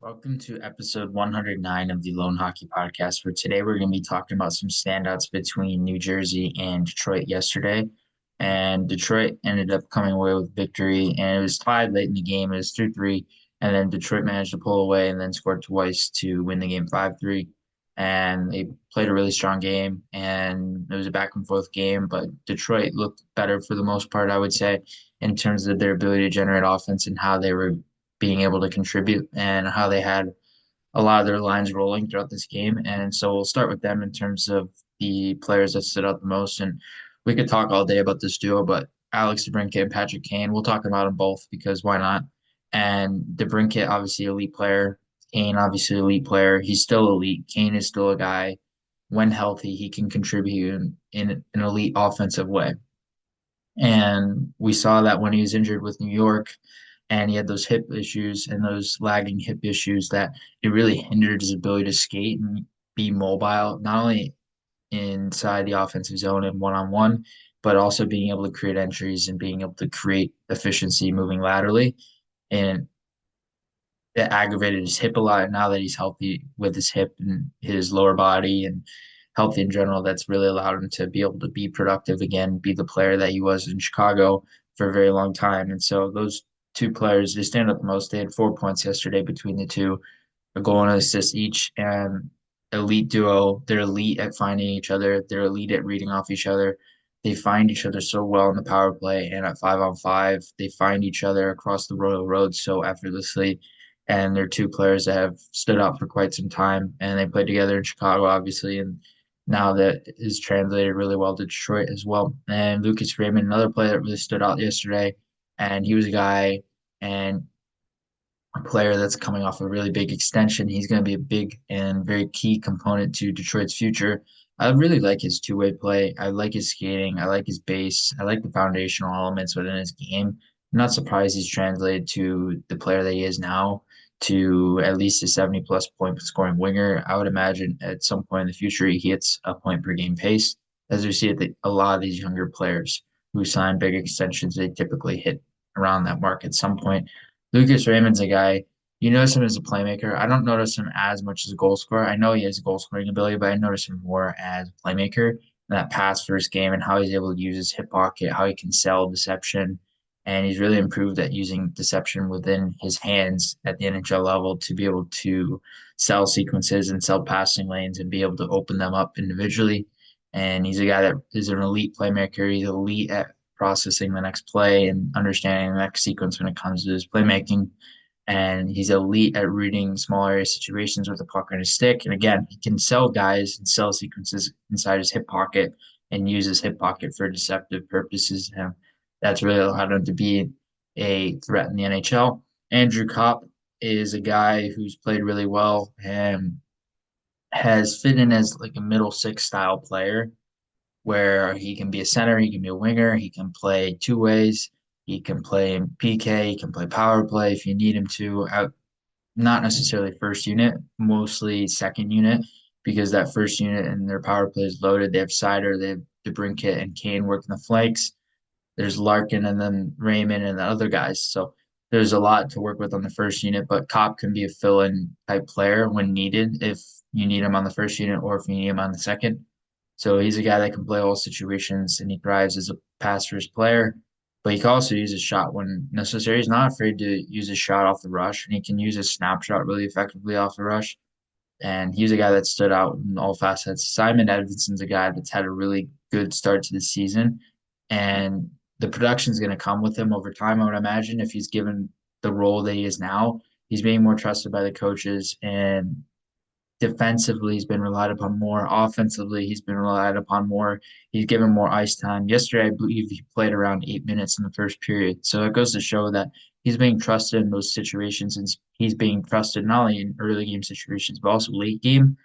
Welcome to episode 109 of the Lone Hockey Podcast. For today, we're going to be talking about some standouts between New Jersey and Detroit yesterday. And Detroit ended up coming away with victory, and it was tied late in the game. It was 3-3, and then Detroit managed to pull away and then scored twice to win the game 5-3. And they played a really strong game, and it was a back and forth game, but Detroit looked better for the most part, I would say, in terms of their ability to generate offense and how they were being able to contribute and how they had a lot of their lines rolling throughout this game. And so we'll start with them in terms of the players that stood out the most. And we could talk all day about this duo, but Alex DeBrincat and Patrick Kane, we'll talk about them both because why not? And DeBrincat, obviously elite player. Kane, obviously elite player. He's still elite. Kane is still a guy. When healthy, he can contribute in an elite offensive way. And we saw that when he was injured with New York and he had those hip issues and those lagging hip issues that it really hindered his ability to skate and be mobile, not only inside the offensive zone and one on one, but also being able to create entries and being able to create efficiency moving laterally. And it aggravated his hip a lot. Now that he's healthy with his hip and his lower body and healthy in general, that's really allowed him to be able to be productive again, be the player that he was in Chicago for a very long time. And so those two players, they stand out the most. They had 4 points yesterday between the two, a goal and an assist each, and elite duo. They're elite at finding each other. They're elite at reading off each other. They find each other so well in the power play and at 5-on-5. They find each other across the Royal Road so effortlessly. And they're two players that have stood out for quite some time. And they played together in Chicago, obviously. And now that is translated really well to Detroit as well. And Lucas Raymond, another player that really stood out yesterday. And he was a guy and a player that's coming off a really big extension. He's going to be a big and very key component to Detroit's future. I really like his two-way play. I like his skating. I like his base. I like the foundational elements within his game. I'm not surprised he's translated to the player that he is now to at least a 70 plus point scoring winger. I would imagine at some point in the future he hits a point per game pace. As we see at a lot of these younger players who sign big extensions, they typically hit around that mark at some point. Lucas Raymond's a guy, you notice him as a playmaker. I don't notice him as much as a goal scorer. I know he has goal scoring ability, but I notice him more as a playmaker. That pass first game and how he's able to use his hip pocket, how he can sell deception. And he's really improved at using deception within his hands at the NHL level to be able to sell sequences and sell passing lanes and be able to open them up individually. And he's a guy that is an elite playmaker. He's elite at processing the next play and understanding the next sequence when it comes to his playmaking. And he's elite at reading small area situations with a puck on his stick. And again, he can sell guys and sell sequences inside his hip pocket and use his hip pocket for deceptive purposes. And that's really allowed him to be a threat in the NHL. Andrew Kopp is a guy who's played really well and has fit in as like a middle six style player where he can be a center, he can be a winger, he can play two ways, he can play PK, he can play power play if you need him to. Not necessarily first unit, mostly second unit, because that first unit and their power play is loaded. They have Sider, they have DeBrincat and Kane working the flanks. There's Larkin and then Raymond and the other guys. So there's a lot to work with on the first unit, but Kopp can be a fill-in type player when needed if you need him on the first unit or if you need him on the second. So he's a guy that can play all situations and he thrives as a pass first player, but he can also use his shot when necessary. He's not afraid to use his shot off the rush and he can use his snapshot really effectively off the rush. And he's a guy that stood out in all facets. Simon Edvinson's a guy that's had a really good start to the season, and the production is going to come with him over time. I would imagine if he's given the role that he is now, he's being more trusted by the coaches, and defensively he's been relied upon more. Offensively, he's been relied upon more. He's given more ice time. Yesterday, I believe he played around 8 minutes in the first period. So it goes to show that he's being trusted in those situations, and he's being trusted not only in early game situations, but also late game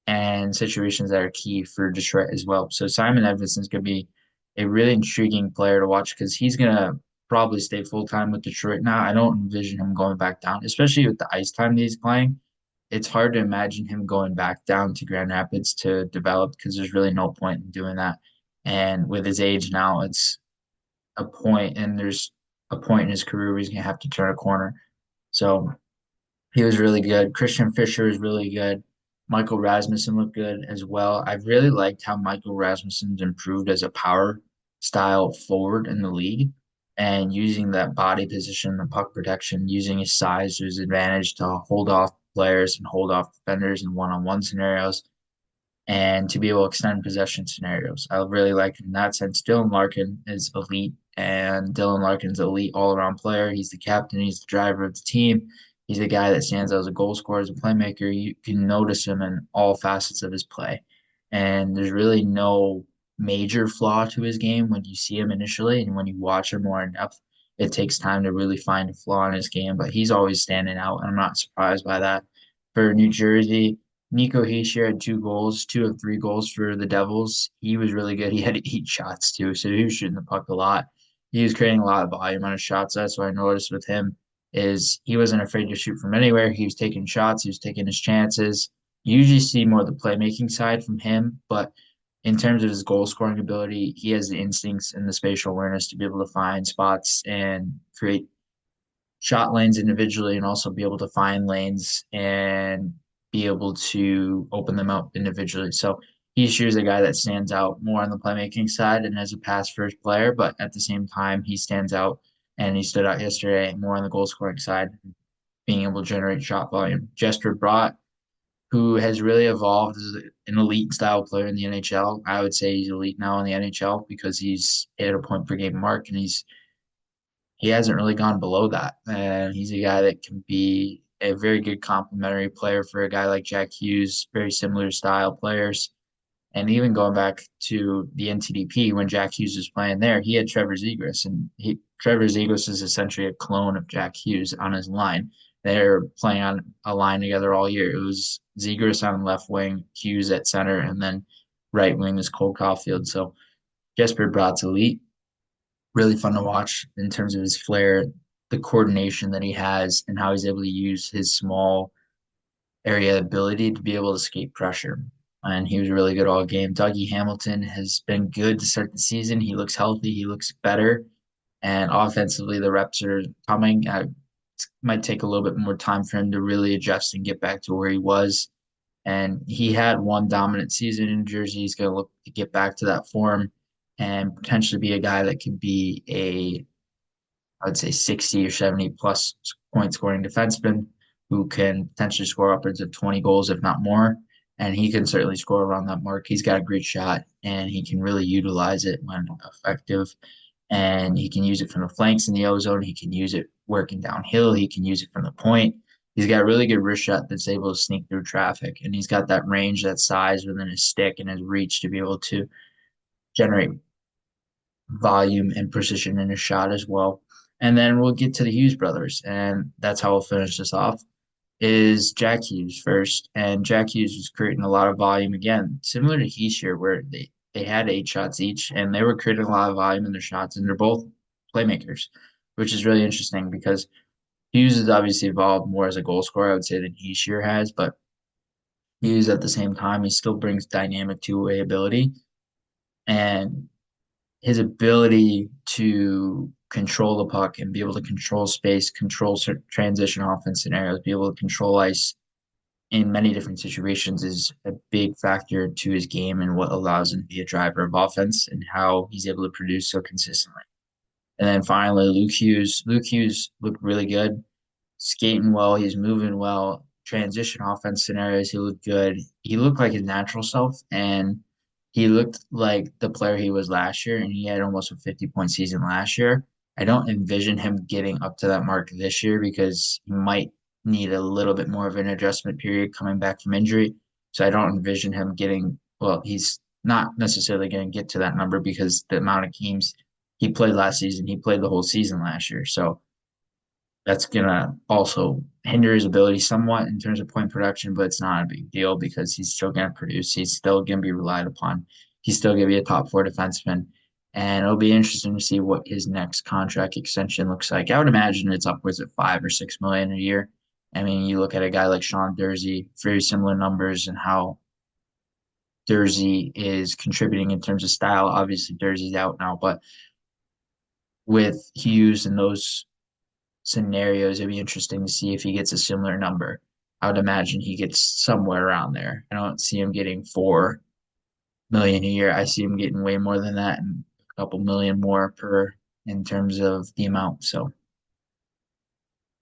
and situations that are key for Detroit as well. So Simon Edvinson's going to be a really intriguing player to watch because he's going to probably stay full time with Detroit now. I don't envision him going back down, especially with the ice time that he's playing. It's hard to imagine him going back down to Grand Rapids to develop because there's really no point in doing that. And with his age now, it's a point, and there's a point in his career where he's going to have to turn a corner. So He was really good. Christian Fischer was really good. Michael Rasmussen looked good as well. I really liked how Michael Rasmussen's improved as a power style forward in the league and using that body position, the puck protection, using his size to his advantage to hold off players and hold off defenders in one-on-one scenarios and to be able to extend possession scenarios. I really like him in that sense. Dylan Larkin is elite, and Dylan Larkin's an elite all around player. He's the captain, he's the driver of the team. He's a guy that stands out as a goal scorer, as a playmaker. You can notice him in all facets of his play. And there's really no major flaw to his game when you see him initially, and when you watch him more in depth, it takes time to really find a flaw in his game, but he's always standing out, and I'm not surprised by that. For New Jersey, Nico Hischier had 2 goals, 2 of 3 goals for the Devils. He was really good. He had 8 shots too, so he was shooting the puck a lot. He was creating a lot of volume on his shots. That's what I noticed with him is he wasn't afraid to shoot from anywhere. He was taking shots. He was taking his chances. You usually see more of the playmaking side from him, but in terms of his goal scoring ability, he has the instincts and the spatial awareness to be able to find spots and create shot lanes individually and also be able to find lanes and be able to open them up individually. So he's a guy that stands out more on the playmaking side and as a pass first player, but at the same time, he stands out and he stood out yesterday more on the goal scoring side, being able to generate shot volume. Jesper Bratt, who has really evolved as an elite style player in the NHL. I would say he's elite now in the NHL because he's hit a point per game mark and he hasn't really gone below that. And he's a guy that can be a very good complementary player for a guy like Jack Hughes, very similar style players. And even going back to the NTDP when Jack Hughes was playing there, he had Trevor Zegras, and Trevor Zegras is essentially a clone of Jack Hughes on his line. They're playing on a line together all year. It was Zegras on left wing, Hughes at center, and then right wing is Cole Caulfield. So Jesper Bratt's elite, really fun to watch in terms of his flair, the coordination that he has, and how he's able to use his small area ability to be able to escape pressure. And he was really good all game. Dougie Hamilton has been good to start the season. He looks healthy. He looks better. And offensively, the reps are coming. It might take a little bit more time for him to really adjust and get back to where he was. And he had one dominant season in Jersey. He's going to look to get back to that form and potentially be a guy that could be I would say 60 or 70 plus point scoring defenseman who can potentially score upwards of 20 goals, if not more. And he can certainly score around that mark. He's got a great shot and he can really utilize it when effective. And he can use it from the flanks in the O zone. He can use it working downhill. He can use it from the point. He's got a really good wrist shot that's able to sneak through traffic. And he's got that range, that size within his stick and his reach to be able to generate volume and precision in his shot as well. And then we'll get to the Hughes brothers, and that's how we'll finish this off. Is Jack Hughes first, and Jack Hughes was creating a lot of volume again, similar to Heishier, where they had 8 shots each, and they were creating a lot of volume in their shots, and they're both playmakers, which is really interesting because Hughes has obviously evolved more as a goal scorer, I would say, than Heishier has, but Hughes at the same time, he still brings dynamic two-way ability, and his ability to control the puck and be able to control space, control transition offense scenarios, be able to control ice in many different situations is a big factor to his game and what allows him to be a driver of offense and how he's able to produce so consistently. And then finally, Luke Hughes. Luke Hughes looked really good, skating well. He's moving well. Transition offense scenarios, he looked good. He looked like his natural self, and he looked like the player he was last year. And he had almost a 50-point season last year. I don't envision him getting up to that mark this year because he might need a little bit more of an adjustment period coming back from injury. So I don't envision him getting, well, he's not necessarily going to get to that number because the amount of games he played last season, he played the whole season last year. So that's gonna also hinder his ability somewhat in terms of point production, but it's not a big deal because he's still gonna produce. He's still gonna be relied upon. He's still gonna be a top 4 defenseman. And it'll be interesting to see what his next contract extension looks like. I would imagine it's upwards of 5 or 6 million a year. I mean, you look at a guy like Sean Dursey, very similar numbers and how Dursey is contributing in terms of style. Obviously, Dursey's out now, but with Hughes and those scenarios, it'd be interesting to see if he gets a similar number. I would imagine he gets somewhere around there. I don't see him getting 4 million a year. I see him getting way more than that and a couple million more per in terms of the amount. So